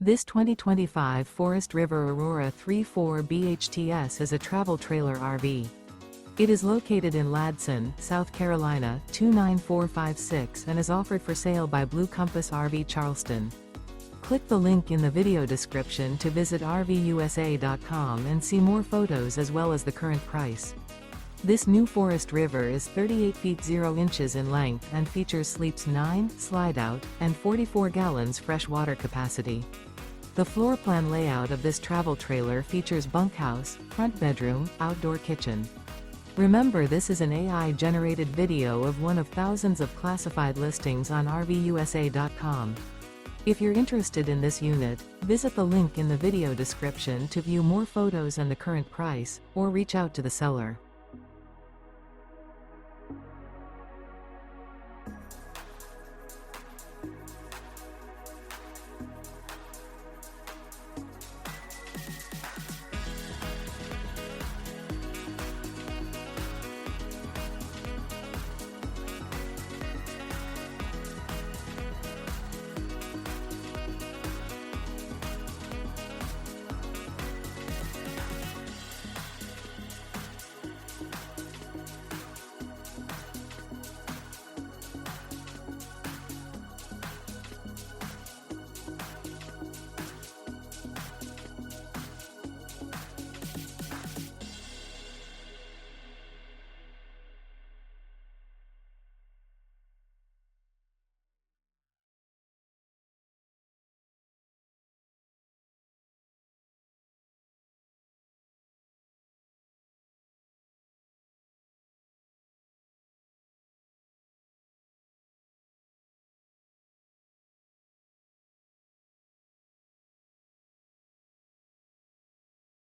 This 2025 Forest River Aurora 3.4 BHTS is a travel trailer RV. It is located in Ladson, South Carolina, 29456 and is offered for sale by Blue Compass RV Charleston. Click the link in the video description to visit RVUSA.com and see more photos as well as the current price. This new Forest River is 38 feet 0 inches in length and features sleeps 9, Slideout, and 44 gallons fresh water capacity. The floor plan layout of this travel trailer features bunkhouse, front bedroom, outdoor kitchen. Remember, this is an AI-generated video of one of thousands of classified listings on RVUSA.com. If you're interested in this unit, visit the link in the video description to view more photos and the current price, or reach out to the seller.